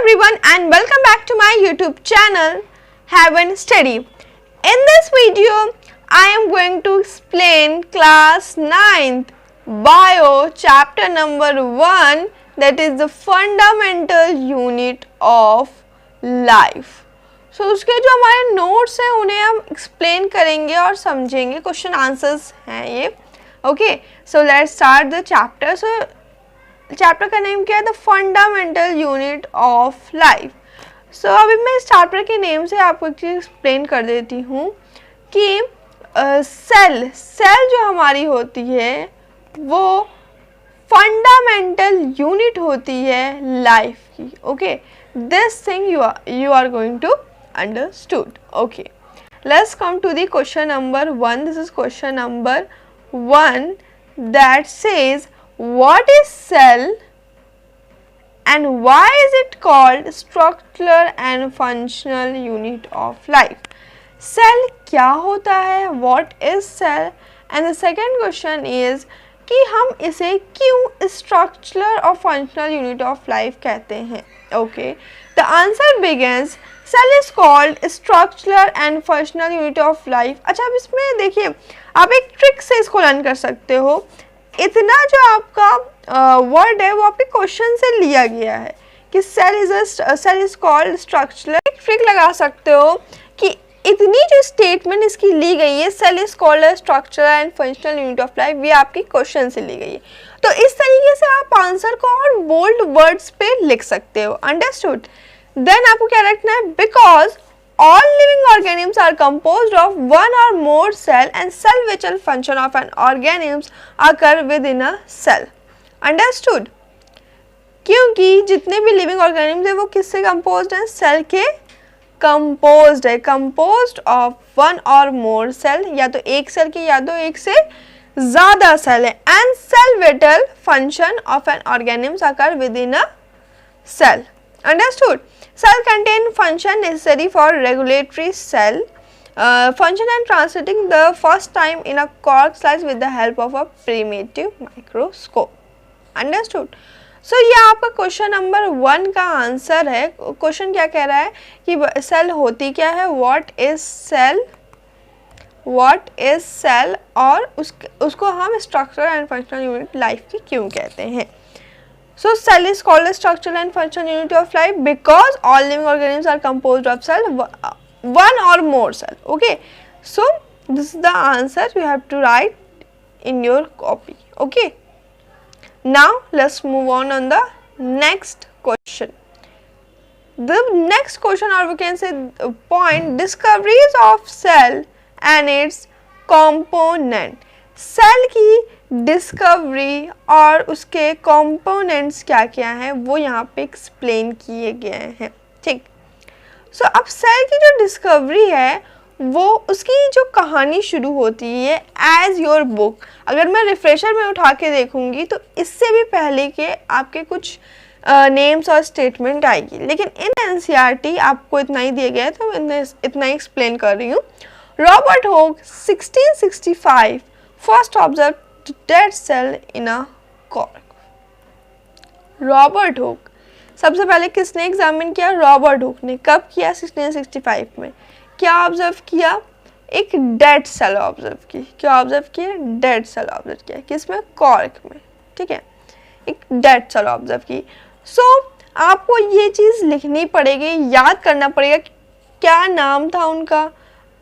everyone and welcome back to my YouTube channel Heaven Study. In this video, I am going to explain class 9th bio chapter number 1, that is the fundamental unit of life. So उसके जो हमारे notes हैं उन्हें हम explain करेंगे और समझेंगे, question answers हैं ये. Okay, so let's start the chapter. So chapter का नेम क्या है? The fundamental unit of life. So अभी मैं इस चैप्टर के नेम से आपको एक चीज़ एक्सप्लेन कर देती हूँ कि सेल जो हमारी होती है वो फंडामेंटल यूनिट होती है लाइफ की. Okay, this thing you are going to understood. Okay, let's come to the question number 1. This is question number 1 that says, what is cell and why is it called structural and functional unit of life? Cell क्या होता है? What is cell? And the second question is कि हम इसे क्यों structural और functional unit of life कहते हैं? Okay, the answer begins. Cell is called structural and functional unit of life. अच्छा, अब इसमें देखिए, आप एक ट्रिक से इसको लर्न कर सकते हो. इतना जो आपका वर्ड है वो आपके क्वेश्चन से लिया गया है कि सेल इज कॉल्ड स्ट्रक्चरल. एक ट्रिक लगा सकते हो कि इतनी जो स्टेटमेंट इसकी ली गई है, cell is called structural and functional unit of life, ये आपके क्वेश्चन से ली गई है. तो इस तरीके से आप आंसर को और बोल्ड वर्ड्स पे लिख सकते हो. अंडरस्टूड? देन आपको क्या रखना है? Because all living organisms are composed of one or more cell and cell vital function of an organism occur within a cell. Understood? क्योंकि जितने भी living organisms है वो किससे composed हैं? सेल के composed है. composed of one or more cell, या तो एक सेल के या तो एक से ज़्यादा सेल है. and cell vital function of an organism occur within a cell. Understood? Cell contain function necessary for regulatory cell function and translating the first time in a cork slice with the help of a primitive microscope. Understood? So ये आपका question number 1 का answer है. Question क्या कह रहा है कि cell होती क्या है? What is cell, what is cell, और उसको हम structural and functional unit life की क्यों कहते हैं. So cell is called a structural and functional unit of life because all living organisms are composed of cell, one or more cell. Okay, so this is the answer you have to write in your copy. Okay, now let's move on the next question. The next question, or we can say point, discoveries of cell and its component. Cell की discovery और उसके components क्या क्या हैं वो यहाँ पे explain किए गए हैं. ठीक. सो अब सेल की जो डिस्कवरी है वो उसकी जो कहानी शुरू होती है एज योर बुक. अगर मैं रिफ्रेशर में उठा के देखूंगी तो इससे भी पहले के आपके कुछ नेम्स और स्टेटमेंट आएगी, लेकिन इन एनसीईआरटी आपको इतना ही दिया गया है तो मैं इतना ही एक्सप्लेन कर रही हूँ. Robert Hooke 1665 first observed dead cell in a cork. Robert Hooke सबसे पहले किसने एग्जामिन किया? रॉबर्ट हुक ने. कब किया? 1665 में. क्या ऑब्जर्व किया? एक डेड सेल ऑब्जर्व की. क्या ऑब्जर्व किया? डेड सेल ऑब्जर्व किया. किसमें? कॉर्क में. ठीक है, एक डेड सेल ऑब्जर्व की. सो आपको ये चीज़ लिखनी पड़ेगी, याद करना पड़ेगा क्या नाम था उनका,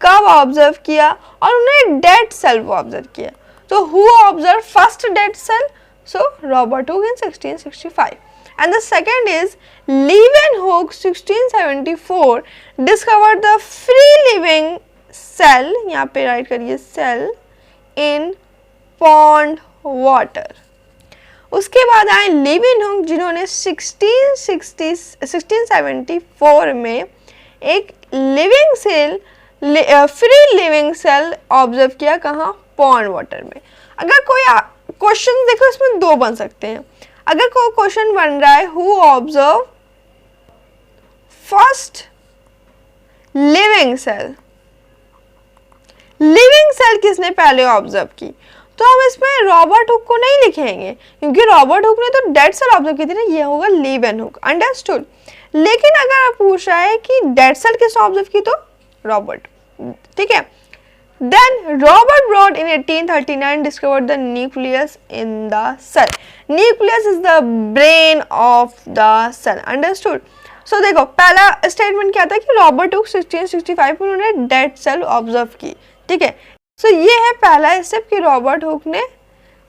कब ऑब्जर्व किया, और उन्होंने डेड सेल वो ऑब्जर्व किया. तो who observe first dead cell? So Robert Hooke in 1665. And the second is Leeuwenhoek 1674 discovered the free living cell. यहाँ पे राइट करिए सेल इन पॉन्ड वाटर. उसके बाद आए लीवेनहुक जिन्होंने 1674 में एक living cell, free living cell observe किया. कहाँ? पॉन्ड वाटर में. अगर कोई क्वेश्चन देखो इसमें दो बन सकते हैं. अगर कोई क्वेश्चन बन रहा है who observe first living cell, living cell किसने पहले ऑब्जर्व की, तो हम इसमें रॉबर्ट हुक को नहीं लिखेंगे क्योंकि रॉबर्ट हुक ने तो डेड सेल ऑब्जर्व की थी ना, ये होगा लीवेनहुक. अंडरस्टूड? लेकिन अगर आप पूछ रहा है कि डेड सेल किसने ऑब्जर्व की, तो रॉबर्ट, ठीक है। Then Robert Brown in 1839 discovered the nucleus in the cell. Nucleus is the brain of the cell. Understood? So देखो पहला स्टेटमेंट क्या था कि रॉबर्ट हुक 1665 में उन्होंने डेड सेल ऑब्जर्व की, ठीक है। सो ये है पहला स्टेप कि रॉबर्ट हुक ने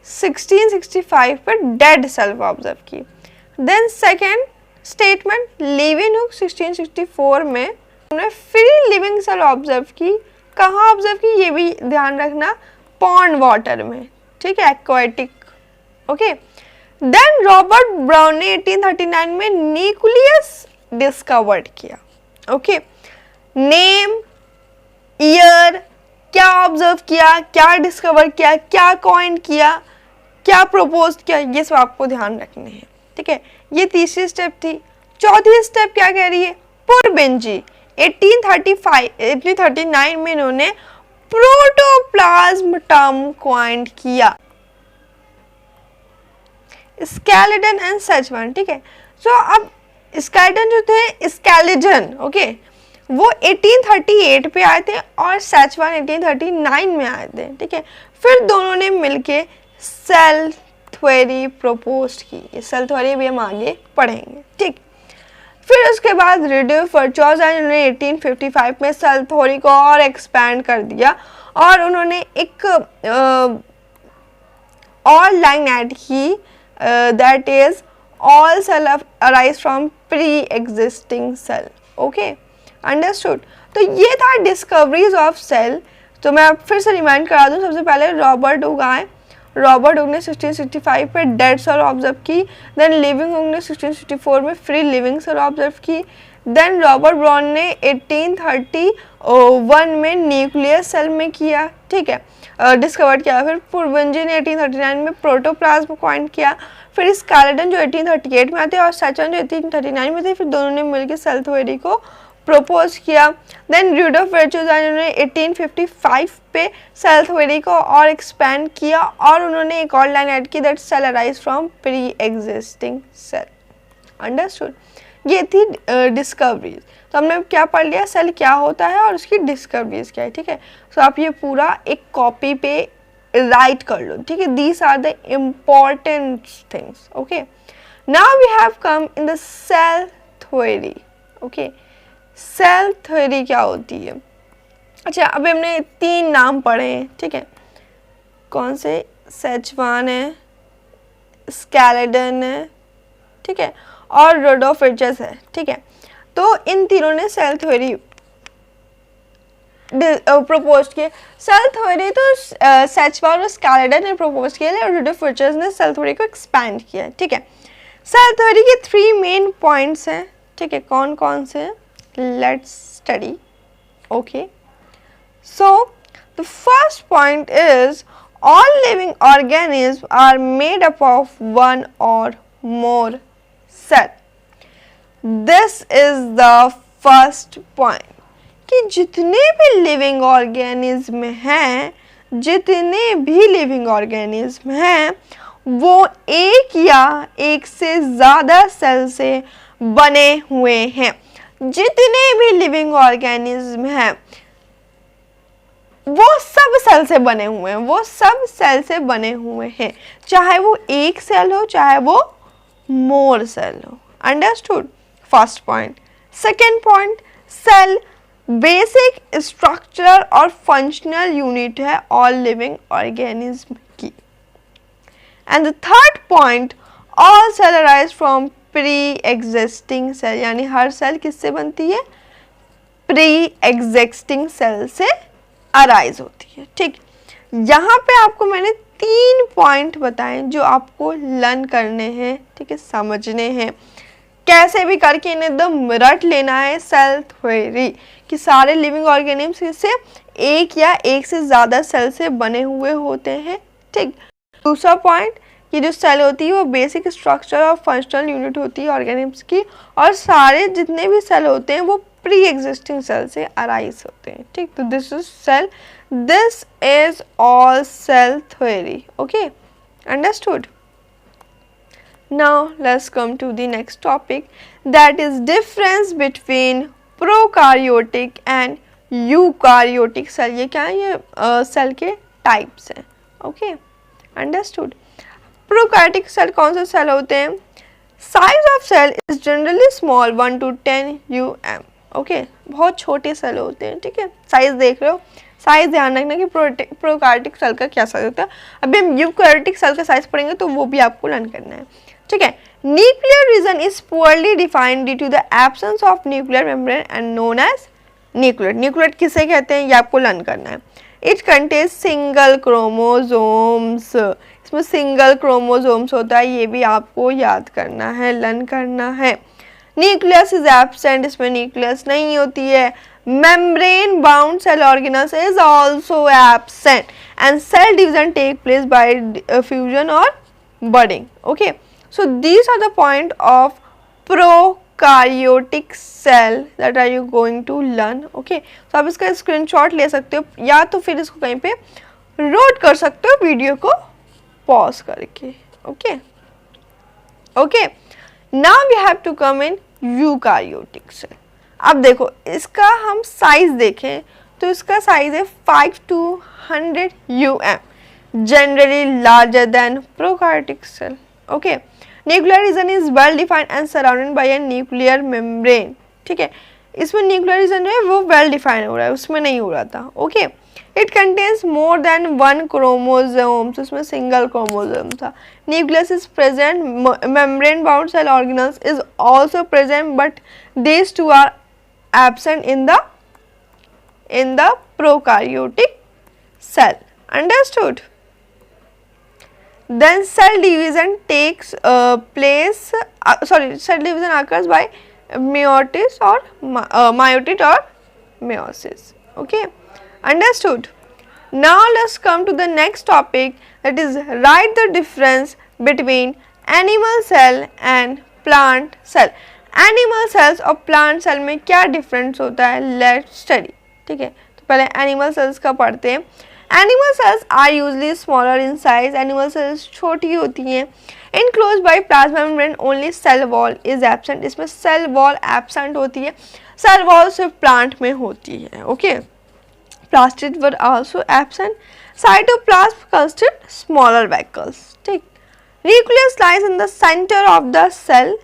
1665 पर डेड सेल ऑब्जर्व की। देन सेकेंड स्टेटमेंट, लेवेनहुक 1664 में उन्होंने फ्री लिविंग सेल ऑब्जर्व की। कहाँ ऑब्जर्व की, ये भी ध्यान रखना, पॉन्ड वाटर में, ठीक है, aquatic, okay. Then Robert Brown ने 1839 में न्यूक्लियस डिस्कवर्ड किया, ओके। नेम, ईयर, क्या ऑब्जर्व किया, क्या डिस्कवर किया, क्या कॉइन किया, क्या प्रपोज किया, ये सब आपको ध्यान रखने हैं, ठीक है। ये तीसरी स्टेप थी। चौथी स्टेप क्या कह रही है, पुरबिंजी 1839 में इन्होंने प्रोटोप्लाज्म टर्म कॉइन किया, स्केलेटन एंड सेचवान, ठीक है। सो अब स्केलेटन जो थे, स्केलेटन, ओके, वो 1838 पे आए थे और सेचवान 1839 में आए थे, ठीक है। फिर दोनों ने मिलके सेल थ्योरी प्रपोज की। ये सेल थ्योरी भी हम आगे पढ़ेंगे, ठीक। फिर उसके बाद रेडोल्फ वर्चोज ने 1855 में सेल थ्योरी को और एक्सपैंड कर दिया और उन्होंने एक और लाइन ऐड की, that is all cell arise from pre existing cell, okay, understood. तो ये था डिस्कवरीज ऑफ सेल। तो मैं फिर से रिमाइंड करा दूं, सबसे पहले रॉबर्ट हुक आए, रॉबर्ट हुक ने 1665 पे डेड सेल ऑब्जर्व की। देन लिविंग हुक ने 1664 में फ्री लिविंग सेल ऑब्जर्व की। देन रॉबर्ट ब्राउन ने 1831 में न्यूक्लियस सेल में किया, ठीक है, डिस्कवर किया। फिर पुरबिंजी ने 1839 में प्रोटोप्लाज्म कॉइन किया। फिर स्केलेटन जो 1838 में आते और सेचवान जो 1839 में थे, फिर दोनों ने मिलकर सेल थ्योरी को प्रपोज किया। देन रूडोल्फ वर्चोज ने 1855 पे सेल थ्योरी को और एक्सपैंड किया और उन्होंने एक और लाइन ऐड की, that cell arise from pre existing cell, understood. ये थी डिस्कवरीज। तो हमने क्या पढ़ लिया, सेल क्या होता है और उसकी डिस्कवरीज क्या है, ठीक है। सो आप ये पूरा एक कॉपी पे राइट कर लो, ठीक है। These are the important things, okay. Now we have come in the cell theory, okay. Cell theory क्या होती है? अच्छा, अभी हमने 3 नाम पढ़े हैं, ठीक है। कौन से? सेचवान है, स्केलेटन है, ठीक है, और रूडोल्फ वर्चोज है, ठीक है। तो इन तीनों ने सेल थ्योरी प्रपोज किए। सेल थ्योरी तो सेचवान और स्केलेटन ने प्रपोज किया और रूडोल्फ वर्चोज ने सेल थ्योरी को एक्सपैंड किया, ठीक है। सेल थ्योरी के 3 मेन पॉइंट्स हैं, ठीक है। कौन कौन से? Let's study, okay. So the first point is all living organisms are made up of one or more cell. This is the first point कि जितने भी लिविंग ऑर्गेनिज्म हैं, जितने भी लिविंग ऑर्गेनिज्म हैं, वो एक या एक से ज़्यादा सेल से बने हुए हैं। जितने भी लिविंग ऑर्गेनिज्म हैं वो सब सेल से बने हुए हैं, वो सब सेल से बने हुए हैं, चाहे वो एक सेल हो चाहे वो मोर सेल हो, understood. First point. Second point, cell basic structural और फंक्शनल यूनिट है ऑल लिविंग ऑर्गेनिज्म की। And the third point, all cell arise from pre existing cell, यानी हर सेल किससे बनती है? प्री एग्जिस्टिंग सेल से अराइज होती है, ठीक। यहाँ पे आपको मैंने 3 पॉइंट बताए जो आपको लर्न करने हैं, ठीक है, समझने हैं। कैसे भी करके इन्हें एकदम रट लेना है सेल थ्योरी कि सारे लिविंग ऑर्गेनिज्म से एक या एक से ज़्यादा सेल से बने हुए होते हैं, ठीक। दूसरा पॉइंट कि जो सेल होती है वो बेसिक स्ट्रक्चर और फंक्शनल यूनिट होती है ऑर्गेनिज्म की, और सारे जितने भी सेल होते हैं वो प्री एग्जिस्टिंग सेल से अराइज होते हैं, ठीक। तो this is cell, this is all cell theory, okay, understood. Now let's come to the next topic, that is difference between prokaryotic and eukaryotic cell. ये क्या है, ये सेल के टाइप्स हैं। Okay, understood. प्रोकार्योटिक सेल कौन से cell होते हैं? Size of cell is generally small 1 to 10 UM। Okay, बहुत छोटे सेल होते हैं। ठीक है, साइज देख रहे हो, साइज ध्यान रखना कि प्रोकार्योटिक सेल का क्या साइज होता है। अभी हम यूकार्योटिक सेल का साइज पढ़ेंगे तो वो भी आपको लर्न करना है। ठीक है, nuclear region is poorly defined due to the absence of nuclear membrane and known as nuclear. Nuclear किसे कहते हैं, ये आपको लर्न करना है। It contains single chromosomes. इसमें सिंगल क्रोमोसोम्स होता है, ये भी आपको याद करना है, लर्न करना है। न्यूक्लियस इज एब्सेंट, इसमें न्यूक्लियस नहीं होती है। Membrane bound cell organelles is also absent and cell division take place by fusion और budding. Okay, so these are the point of prokaryotic cell that are you going to learn. okay, so आप इसका screenshot ले सकते हो या तो फिर इसको कहीं पे नोट कर सकते हो वीडियो को पॉज करके। Okay okay, now we have to come in eukaryotic cell. अब देखो इसका हम साइज देखें तो इसका साइज है 5 to 100 UM, generally larger than prokaryotic cell. Okay, nuclear region is well defined and surrounded by a nuclear membrane. ठीक है, इसमें न्यूक्लियर रीजन जो है वो वेल डिफाइंड हो रहा है, उसमें नहीं हो रहा था। Okay, it contains more than 1 chromosome, उसमें सिंगल क्रोमोसोम था। Nucleus is present, membrane bound cell organelles is also present but these two are absent in the prokaryotic cell. Understood? Then cell division takes place, cell division occurs by meiosis or meiosis or meiosis. Okay, understood. Now let's come to the next topic, that is write the difference between animal cell and plant cell. Animal cells और plant cell में क्या difference होता है, let's study. ठीक है, तो पहले animal cells का पढ़ते हैं। Animal cells are usually smaller in size, animal cells छोटी होती हैं। Enclose by plasma membrane, only cell wall is absent, इसमें सेल वॉल एब्सेंट होती है, सेल वॉल सिर्फ प्लांट में होती है। Okay, plastid were also absent, cytoplasm constitute smaller vacuoles. ठीक, nucleus lies in the centre of the cell,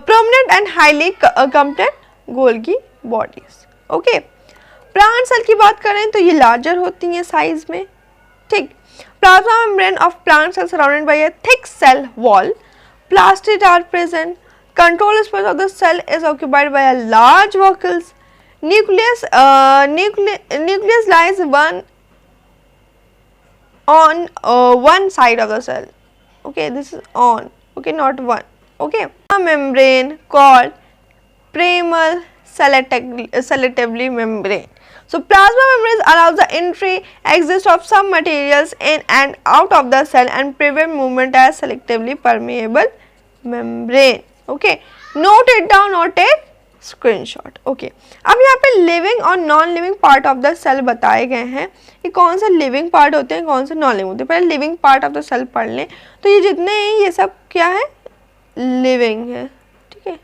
prominent and highly competent Golgi bodies. Okay, plant cell की बात करें तो ये लार्जर होती हैं साइज में। ठीक, plasma membrane of plant cell surrounded by a thick cell wall, plastid are present, control space of the cell is occupied by a large vacuoles, nucleus lies on one side of the cell. Okay, this is on, okay, not one. Okay, a membrane called primal selectively membrane. So plasma membranes allow the entry exist of some materials in and out of the cell and prevent movement as selectively permeable membrane. Okay, note it down or take screenshot. Okay, अब यहाँ पे living और non living part of the cell बताए गए हैं कि कौन से लिविंग पार्ट होते हैं, कौन से नॉन लिविंग होते हैं। पहले living part of the cell पढ़ लें, तो ये जितने हैं ये सब क्या है, लिविंग है। ठीक है,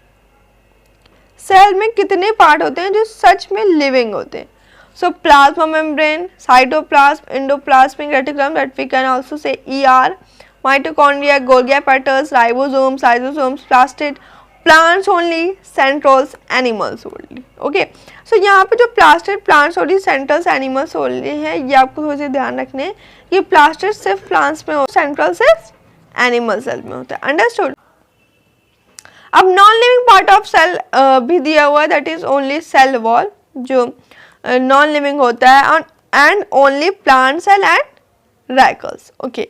सेल में कितने पार्ट होते हैं जो सच में लिविंग होते हैं। So plasma membrane, cytoplasm, endoplasmic reticulum, that we can also say ER, mitochondria, Golgi apparatus, ribosomes, lysosomes, plastid, plants only, centrioles, animals only. Okay, so यहाँ पे जो plastid, plants only, centrioles, animals only है, ये आपको थोड़ा सा ध्यान रखने हैं। ये प्लास्टिड सिर्फ प्लांट्स में होता है, सेंट्रल सिर्फ एनिमल सेल में होता है। अंडरस्टूड। अब non living part of cell भी दिया हुआ है, that is only cell wall, जो नॉन लिविंग होता है, and only plant cell and रैकल्स। ओके,